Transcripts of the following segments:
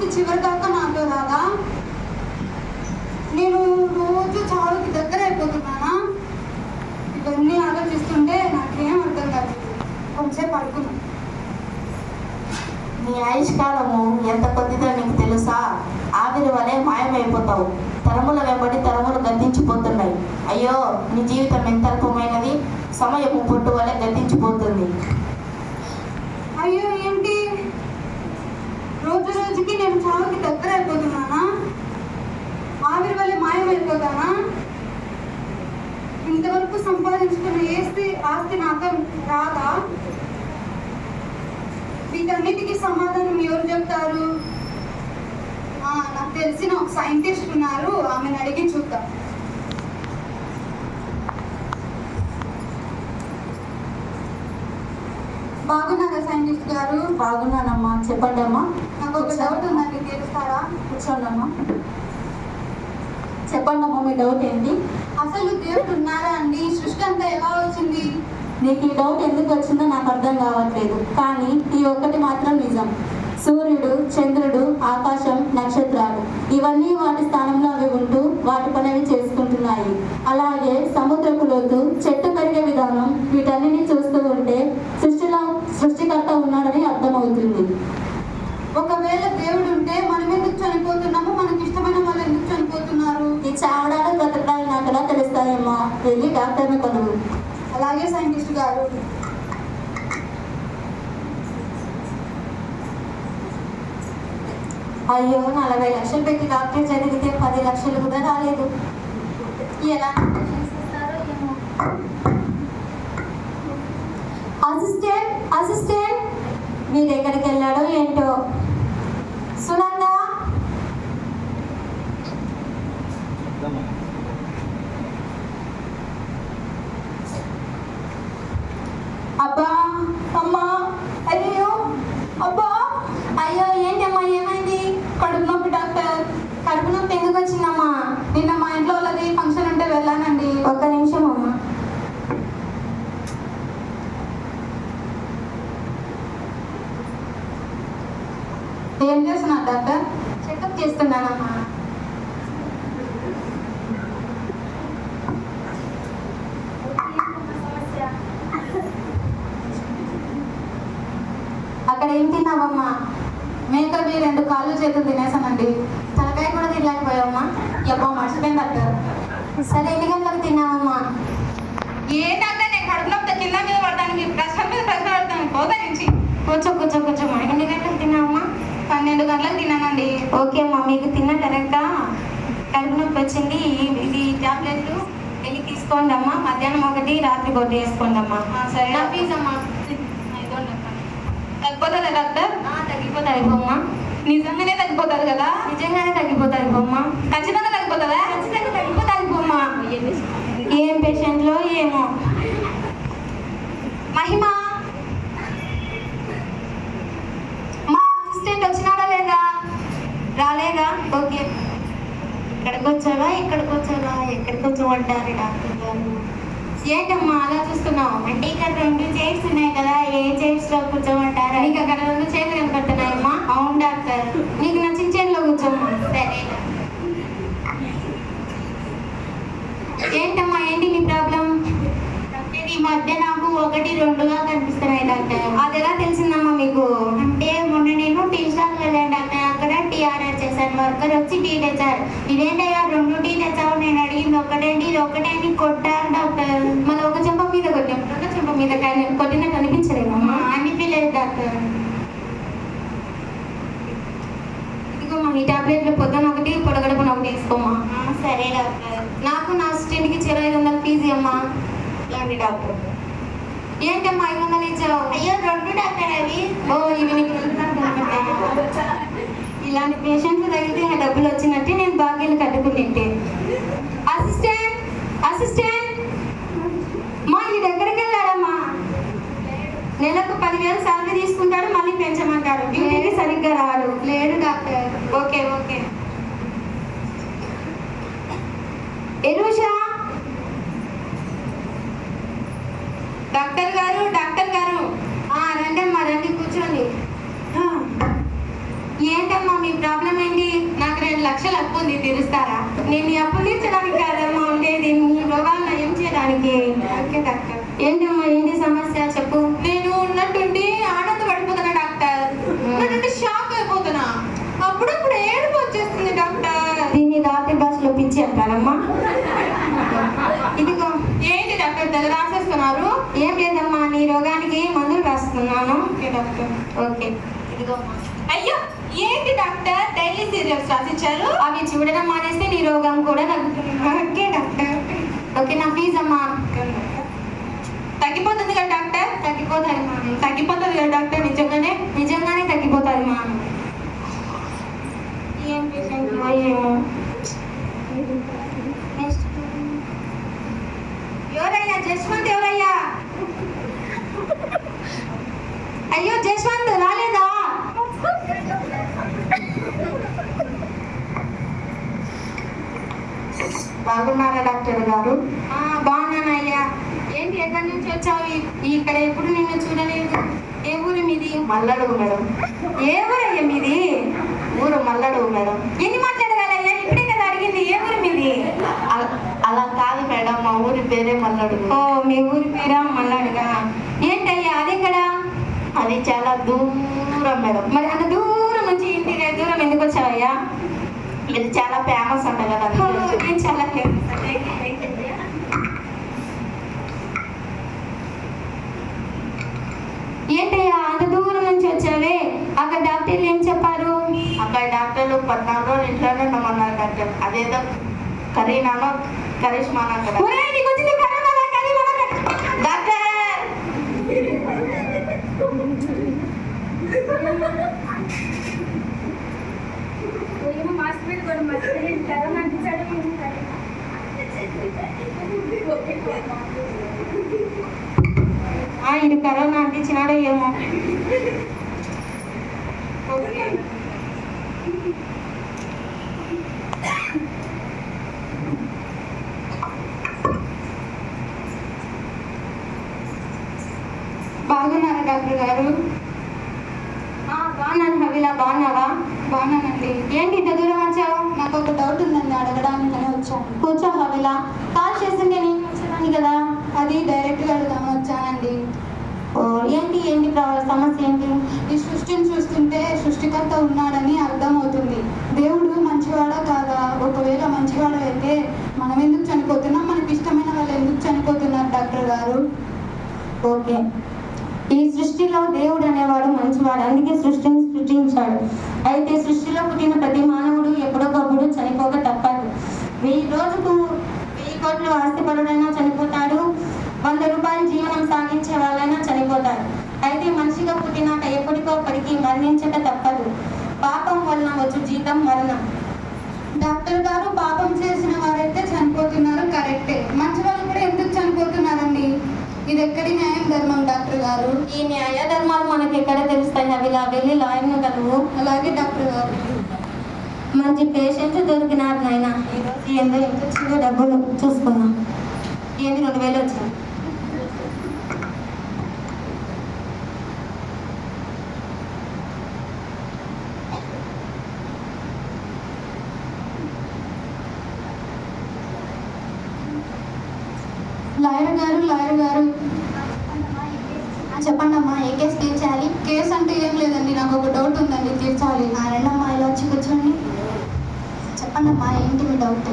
ఆస్తి చివరి దాకా నాతో రాదా? నేను రోజు చావుకి దగ్గర అయిపోతున్నానా? ఇవన్నీ ఆలోచిస్తుంటే నాకేం అర్థం కాదు. కొంచెం పడుకున్నాను. నీ ఆయుష్కాలము ఎంత కొద్దిదో నీకు తెలుసా? ఆవిరి వలె మాయమైపోతావు. తరముల వెంబడి తరములు గద్దించిపోతున్నాయి. అయ్యో, నీ జీవితం ఎంత అల్పమైనది. సమయము పొట్టు వలె గద్దించిపోతుంది. అయ్యో, ఏంటి రోజు రోజుకి నేను చావుకి దగ్గర అయిపోతున్నానా? ఆవిరి వల్ల మాయమైపోతానా? ఇంతవరకు సంపాదించుకున్న ఆస్తి నాతో రాదా? వీటన్నిటికీ సమాధానం ఎవరు చెప్తారు? నాకు తెలిసిన ఒక సైంటిస్ట్ ఉన్నారు, ఆమెను అడిగి చూద్దాం. బాగున్నారా సైంటిస్ట్ గారు? బాగున్నానమ్మా, చెప్పండి అమ్మా. నాకు ఒక డౌట్ ఉందండి, తెలుస్తారా? కూర్చోండమ్మా. చెప్పండి అమ్మా, మీ డౌట్ ఏంటి? అసలు దేవుడు ఉన్నారా అండి? సృష్టి అంతా ఎలా వచ్చింది? నీకు ఈ డౌట్ ఎందుకు వచ్చిందో నాకు అర్థం కావట్లేదు, కానీ ఈ ఒక్కటి మాత్రం నిజం. సూర్యుడు, చంద్రుడు, ఆకాశం, నక్షత్రాలు ఇవన్నీ వాటి స్థానంలో అవి ఉంటూ వాటి పనివి చేసుకుంటున్నాయి. అలాగే సముద్రపు లోతు, చెట్టు పెరిగే విధానం, వీటన్నిటిని చూస్తూ ఉంటే సృష్టికర్త ఉన్నాడని అర్థమవుతుంది. ఒకవేళ దేవుడు ఉంటే మనం ఎందుకు చనిపోతున్నాము? మనకి ఇష్టమైన వాళ్ళు ఎందుకు చనిపోతున్నారు? ఈ చావడాలు బ్రతకడాలు నాకు ఎలా తెలుస్తాయేమో, వెళ్ళి డాక్టర్ని కలుగు. అలాగే సైంటిస్ట్ గారు. అయ్యో, 40 లక్షలు పెట్టి డాక్టర్ చదివితే 10 లక్షలు కూడా రాలేదు. ఎలా? అసిస్టెంట్ మీరు ఎక్కడికి వెళ్ళాడో ఏంటో. సునంద, అబ్బా, అమ్మా, అయ్యో, అబ్బా, అయ్యో, ఏంటమ్మా, ఏమైంది? కడుపు నొప్పి డాక్టర్. కడుపు నొప్పి ఎందుకు వచ్చిందమ్మా? నిన్న మా ఇంట్లో వాళ్ళది ఫంక్షన్ ఉంటే వెళ్ళానండి. ఒక్క నిమిషం అమ్మా. ఏం చేస్తున్నారు డాక్టర్? చెకప్ చేస్తున్నానమ్మా. అక్కడ ఏం తిన్నావమ్మా? మేకవి 2 కాళ్ళు చేతులు తినేసానండి. తలకాయ కూడా తినలేకపోయావమ్మా? ఎబ్బా, మర్చిపోయింది డాక్టర్. సరే, ఎన్ని గంటలకు తిన్నావమ్మా? ఏ డాక్టర్, నేను కడుపు నొప్పి కింద మీద పడతానికి ప్రశ్న మీద ప్రశ్న పడతాను. పోతా నుంచి కూర్చోమ్మా. ఎన్ని గంటలకు తిన్నావమ్మా? 12 గంటలకు తిన్నానండి. ఓకే అమ్మా, మీకు తిన్న కరెక్టా కడుపు నొప్పి వచ్చింది. ఇది టాబ్లెట్లు వెళ్ళి తీసుకోండి అమ్మా. మధ్యాహ్నం 1, రాత్రి 1 వేసుకోండి అమ్మా. సరే. నా ఫీజు అమ్మా. తగ్గిపోతుందా డాక్టర్? తగ్గిపోతుంది బొమ్మ. నిజంగానే తగ్గిపోతుంది కదా? నిజంగానే తగ్గిపోతుంది బొమ్మ. ఖచ్చితంగా తగ్గిపోతుందా? ఖచ్చితంగా తగ్గిపోతుంది బొమ్మ. ఏం పేషెంట్లో ఏమో. మహిమ, మా అసిస్టెంట్ వచ్చినాడా లేదా? రాలేదా? ఓకే. ఇక్కడికి వచ్చావా, ఎక్కడికి వచ్చామంటారు డాక్టర్ గారు? ఏంటమ్మా అలా చూస్తున్నావు? అంటే ఇక్కడ 2 చైర్స్ ఉన్నాయి కదా, ఏ చైర్స్ లో కూర్చోమంటారా? నీకు అక్కడ 2 చైర్లు కనపడుతున్నాయమ్మా? అవును డాక్టర్. నీకు నచ్చిన చైర్లో కూర్చోమ్మా. సరే. ఏంటమ్మా, ఏంటి నీ ప్రాబ్లం? డాక్టర్, ఈ మధ్య నాకు 1, 2గా కనిపిస్తున్నాయి డాక్టర్. అది ఎలా తెలిసిందమ్మా మీకు? అంటే మొన్న నేను టీ స్టాల్ వెళ్ళాను డాక్టర్. అక్కడ టీ ఆర్డర్ చేశాను. వర్కర్ వచ్చి టీ తెచ్చారు. ఇదేంటయ్యా 2 టీ తెచ్చావు? నేను అడిగింది ఒకటేంటి, ఇది ఒకటేంటి కొట్టాను డాక్టర్. మళ్ళీ ఒక చెంప మీద కొట్టాం, 2 చెంప మీద కొట్టినా కనిపించలేమమ్మా? అనిపించలేదు డాక్టర్. ఇదిగోమ్మా, ఈ టాబ్లెట్లు పొద్దున 1, పొడగడపున 1 తీసుకోమ్మా. సరే డాక్టర్. నాకు నా అసిస్టెంట్కి 500 ఫీజు అమ్మా. ఇలాంటి డాక్టర్. ఏంటమ్మా 500 ఇచ్చావు? అయ్యో, 2 డాక్టర్ అవి. ఓ, ఇవి నీకు 2 ఇలాంటి పేషెంట్లు తగిలితే ఆ డబ్బులు వచ్చినట్టే, నేను బాకీలు కట్టుకున్నట్టే. అసిస్టెంట్ మా ఈ దగ్గరికి వెళ్ళాడమ్మా. నెలకు 10,000 శాలరీ తీసుకుంటాడు, మళ్ళీ పెంచమంటాడు. డ్యూటీకి సరిగ్గా రాడు. లేడు డాక్టర్. ఓకే. ఎరుషా, డాక్టర్ గారు. రండమ్మా, రండి, కూర్చోండి. ఏంటమ్మా మీ ప్రాబ్లం ఏంటి? నాకు 2 లక్షలు అప్పు ఉంది, తీరుస్తారా? నేను ఈ అప్పు తీర్చడానికి కాదమ్మా ఉండేది, మీ రోగాలు నయం చేయడానికి. Okay doctor. ఏంటమ్మా ఏంటి సమస్య చెప్పు. నేను ఉన్నట్టుండి ఆనంద పడిపోతున్నా డాక్టర్. ఉన్నట్టుండి షాక్ అయిపోతున్నా. అప్పుడప్పుడు ఏడుపు వచ్చేస్తుంది డాక్టర్. దీన్ని డాక్టర్ భాషలో పిచ్చి అంటారమ్మా. ఇదిగో. ఏంటి డాక్టర్ దగ్గర రాసేస్తున్నారు? ఏం లేదమ్మా, నీ రోగానికి మందులు రాస్తున్నాను. Okay doctor. ఓకే ఇదిగో. అయ్యో ఏంటి డాక్టర్ డైలీ సీరియల్స్ రాసిచ్చారు? అవి చూడడం మానేస్తే నీ రోగం కూడా తగ్గుతుంది. Okay doctor. ఓకే నా ఫీజు అమ్మా. తగ్గిపోతుంది కదా డాక్టర్? తగ్గిపోతుంది మా. తగ్గిపోతుంది కదా డాక్టర్? నిజంగానే తగ్గిపోతుంది మా. ఏం పేషెంట్ ఏమో. ఎవరయ్యా? జస్వంత్ ఎవరయ్యా? అయ్యో జస్వంత్ రాలేదా? బాగున్నారా డాక్టర్ గారు? బాగున్నానయ్యా. ఏంటి ఎక్కడి నుంచి వచ్చావు? ఇక్కడ ఎప్పుడు నిన్ను చూడలేదు. ఏ ఊరు మీది? మల్లడుగు మేడం. ఏ ఊరయ్యా మీది? ఊరు మల్లడుగు మేడం. ఎన్ని మాట్లాడగలయ్యా? ఇప్పుడే కదా అడిగింది. ఏ ఊరు మీది? అలా కాదు మేడం, మా ఊరి పేరే మల్లడుగు. ఓ మీ ఊరి పేరా మల్లాడుగా? ఏంటయ్యా అదెక్కడా? అది చాలా దూరం మేడం. మరి అంత దూరం నుంచి ఇంటి దూరం ఎందుకు వచ్చావయ్యా? ఇది చాలా ఫేమస్ అంట కదా. నేను చాలా ఏంటయ్యా అంత దూరం నుంచి వచ్చావే? అక్కడ డాక్టర్లు ఏం చెప్పారు? అక్కడ డాక్టర్లు 14 రోజులు ఇంట్లోనే ఉండమన్నారు డాక్టర్. అదేదో కరీనానో కరిష్మానో కదా ఒరేయ్, నీకు వచ్చింది కరోనా, డాక్టర్. ఇది కరోనా అంటించినాడో ఏమో. బాగున్నారా డాక్టర్ గారు? బాగున్నాను హవిలా, బాగున్నావా? బాగున్నానండి. ఏంటి ఇంత దూరం వచ్చావు? నాకు ఒక డౌట్ ఉందండి, అడగడానికనే వచ్చాను. కూర్చో హవిలా. కాల్ చేసింది నేను వచ్చేదాన్ని కదా. అది డైరెక్ట్గా అడుగుదామని వచ్చానండి. ఏంటి ఏంటి సమస్య ఏంటి? ఈ సృష్టిని చూస్తుంటే సృష్టికర్త ఉన్నాడని అర్థమవుతుంది. దేవుడు మంచివాడా కాదా? ఒకవేళ మంచివాడు అయితే మనం ఎందుకు చనిపోతున్నాం? మనకి ఇష్టమైన వాళ్ళు ఎందుకు చనిపోతున్నారు డాక్టర్ గారు? ఓకే, ఈ సృష్టిలో దేవుడు అనేవాడు మంచివాడు, అందుకే సృష్టిని సృష్టించాడు. అయితే సృష్టిలో పుట్టిన ప్రతి మానవుడు ఎప్పుడొకప్పుడు చనిపోక తప్పదు. రోజుకు 1000 కోట్లు ఆస్తిపరుడైనా చనిపోతాడు, 100 రూపాయలు జీవనం సాగించే వాళ్ళైనా చనిపోతారు. అయితే మనిషిగా పుట్టినాక ఎప్పటికోప్పటికి మరణించక తప్పదు. పాపం వలన వచ్చు జీతం మరణం. డాక్టర్ గారు, పాపం చేసిన వారైతే చనిపోతున్నారు కరెక్టే, మంచి వాళ్ళు కూడా ఎందుకు చనిపోతున్నారండి? ఇది ఎక్కడి న్యాయం ధర్మం డాక్టర్ గారు? ఈ న్యాయ ధర్మాలు మనకి ఎక్కడ తెలుస్తాయి? అవి ఇలా వెళ్ళి లాయర్ను కలువు. అలాగే డాక్టర్ గారు. మంచి పేషెంట్ దొరికినారు నాయన. ఈరోజు ఎంత వచ్చిందో డబ్బులు చూసుకున్నాం. ఏంటి 2000 వచ్చింది? లాయర్ గారు చెప్పండి అమ్మా, ఏ కేసు తీర్చాలి? కేసు అంటే ఏం లేదండి, నాకు ఒక డౌట్ ఉందండి, తీర్చాలి. రండమ్మా, ఇలా వచ్చి కూర్చోండి. చెప్పండి అమ్మా, ఏంటి మీ డౌట్?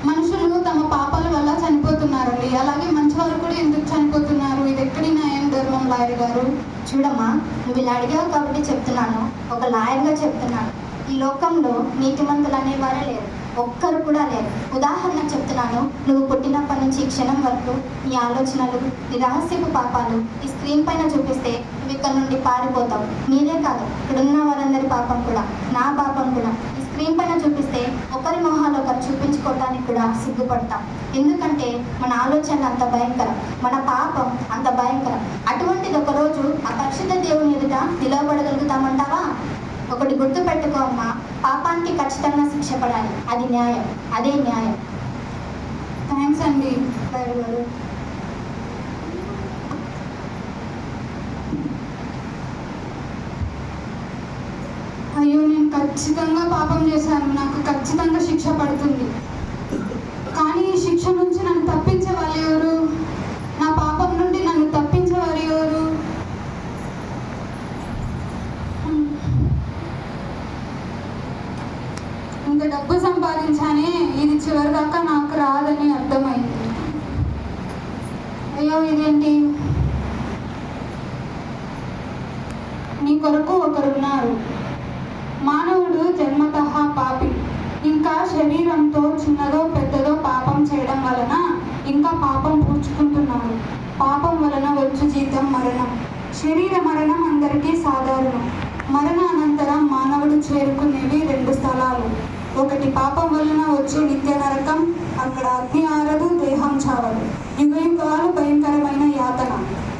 మనుషులు తమ పాపాల వల్ల చనిపోతున్నారండి, అలాగే మంచి వారు కూడా ఎందుకు చనిపోతున్నారు? ఇది ఎక్కడి న్యాయం ధర్మం లాయర్ గారు? చూడమ్మా, నువ్వు ఇలా అడిగావు కాబట్టి చెప్తున్నాను, ఒక లాయర్గా చెప్తున్నాను. ఈ లోకంలో నీతిమంతులు అనేవారే లేరు, ఒక్కరు కూడా లేరు. ఉదాహరణకు చెప్తున్నాను, నువ్వు పుట్టినప్పటి నుంచి క్షణం వరకు నీ ఆలోచనలు, నీ రహస్యపు పాపాలు ఈ స్క్రీన్ పైన చూపిస్తే నువ్వు ఇక్కడ నుండి పారిపోతావు. నీదే కాదు, ఇక్కడ ఉన్న వారందరి పాపం కూడా, నా పాపం కూడా ఈ స్క్రీన్ పైన చూపిస్తే ఒకరి మొహాలు ఒకరు చూపించుకోవడానికి కూడా సిగ్గుపడతాం. ఎందుకంటే మన ఆలోచనలు అంత భయంకరం, మన పాపం అంత భయంకరం. అటువంటిది ఒకరోజు ఆ పరిశుద్ధ దేవుని ఎదుట నిలవబడగలుగుతామంటావా? ఒకటి గుర్తు పెట్టుకో అమ్మా, పాపానికి ఖచ్చితంగా శిక్ష పడాలి, అది న్యాయం, అదే న్యాయం. థ్యాంక్స్ అండి లాయర్ గారు. అయ్యో, నేను ఖచ్చితంగా పాపం చేశాను, నాకు ఖచ్చితంగా శిక్ష పడుతుంది. కానీ ఈ శిక్ష నుంచి నన్ను తప్పించే వాళ్ళు ఎవరు? నా పాపం నుండి నన్ను తప్పించేవారు ఎవరు? ఇంకా డబ్బు సంపాదించానే, ఇది చివరి దాకా నాకు రాదని అర్థమైంది. అయ్యో ఇదేంటి? నీ కొరకు ఒకరున్నారు. మానవుడు జన్మతః పాపి. ఇంకా శరీరంతో చిన్నదో పెద్దదో పాపం చేయడం వలన ఇంకా పాపం పూడ్చుకుంటున్నాడు. పాపం వలన వచ్చు జీతం మరణం. శరీర మరణం అందరికీ సాధారణం. మరణానంతరం మానవుడు చేరుకునేవి 2 స్థలాలు. ఒకటి పాపం వలన వచ్చే నిత్య నరకం, అక్కడ అగ్ని ఆరదు, దేహం చావదు, యుగయుగాలు భయంకరమైన యాతన.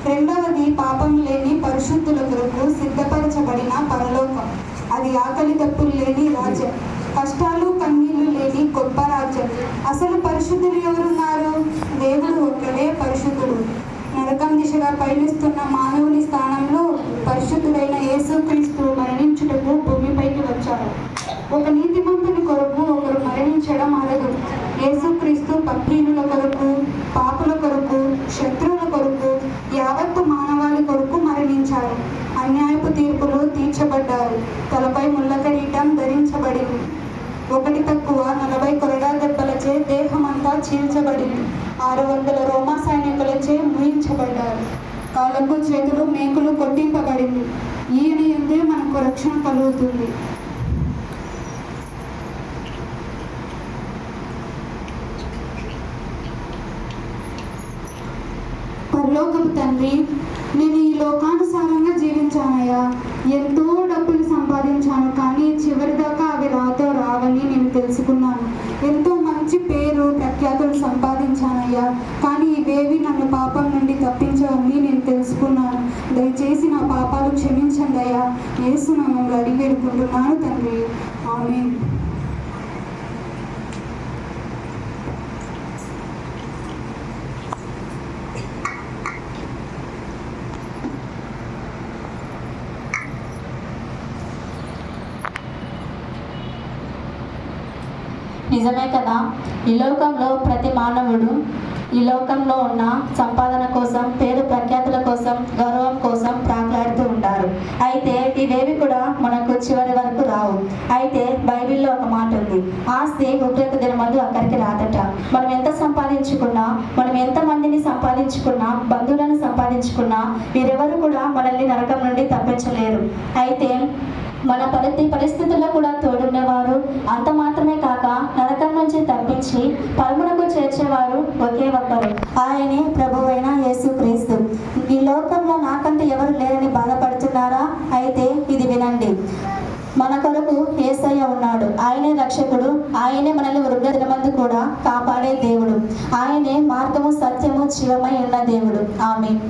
రెండవది పాపం లేని పరిశుద్ధుల కొరకు సిద్ధపరచబడిన పరలోకం. అది ఆకలి దప్పులు లేని రాజ్యం, కష్టాలు కన్నీళ్లు లేని గొప్ప రాజ్యం. అసలు పరిశుద్ధులు ఎవరున్నారు? దేవుడు ఒక్కడే పరిశుద్ధుడు. నరకం దిశగా పయనిస్తున్న మానవుని స్థానంలో పరిశుద్ధుడైన యేసుక్రీస్తు మరణించుటకు భూమిపైకి వచ్చాడు. ఒక నీతిమంతుని కొరకు ఒకరు మరణించడం అరదు. యేసుక్రీస్తు పక్షీనుల కొరకు, పాపుల కొరకు, శత్రువుల కొరకు, యావత్తు మానవాళి కొరకు మరణించాడు. అన్యాయపు తీర్పులు తీర్చబడ్డారు. తలపై ముళ్ళ కిరీటం ధరించబడింది. ఒకటి తక్కువ 40 కొరడా దెబ్బలచే దేహమంతా చీల్చబడింది. 600 రోమా సైనికులచే ముయించబడ్డారు. కాళ్ళకు చేతులు మేకులు కొట్టింపబడింది. ఈయన యందే మనకు రక్షణ కలుగుతుంది. పరలోకపు తండ్రి, నేను ఈ లోకానుసారంగా జీవించానయ్యా. ఎంతో డబ్బులు సంపాదించాను, కానీ చివరి దాకా అవి రావని నేను తెలుసుకున్నాను. ఎంతో మంచి పేరు ప్రఖ్యాతులు సంపాదించానయ్యా, కానీ ఇవేవి నన్ను పాపం నుండి తప్పించవని నేను తెలుసుకున్నాను. దయచేసి నా పాపాలు క్షమించండి అయ్యా. యేసు నామములో అడిగి వేడుకుంటున్నాను తండ్రి, ఆమేన్. నిజమే కదా. ఈ లోకంలో ప్రతి మానవుడు ఈ లోకంలో ఉన్న సంపాదన కోసం, పేరు ప్రఖ్యాతుల కోసం, గౌరవం కోసం ప్రాకులాడుతూ ఉంటారు. అయితే ఇవేవి కూడా మనకు చివరి వరకు రావు. అయితే బైబిల్లో ఒక మాట ఉంది, ఆస్తి ఉగ్రత దినమందు అక్కడికి రాదట. మనం ఎంత సంపాదించుకున్నా, మనం ఎంత మందిని సంపాదించుకున్నా, బంధువులను సంపాదించుకున్నా, వీరెవరు కూడా మనల్ని నరకం నుండి తప్పించలేరు. అయితే మన పరిస్థితుల్లో కూడా తోడుండేవారు, అంత మాత్రమే కాక నరకం నుంచి తప్పించి పరమునకు చేర్చేవారు ఒకే ఒక్కరు, ఆయనే ప్రభువైన యేసుక్రీస్తు. ఈ లోకంలో నాకంటే ఎవరు లేరని బాధపడుతున్నారా? అయితే ఇది వినండి. మన కొరకు యేసయ్య ఉన్నాడు. ఆయనే రక్షకుడు. ఆయనే మనల్ని ఉగ్ర దినమందు కూడా కాపాడే దేవుడు. ఆయనే మార్గము, సత్యము, జీవమై ఉన్న దేవుడు. ఆమేన్.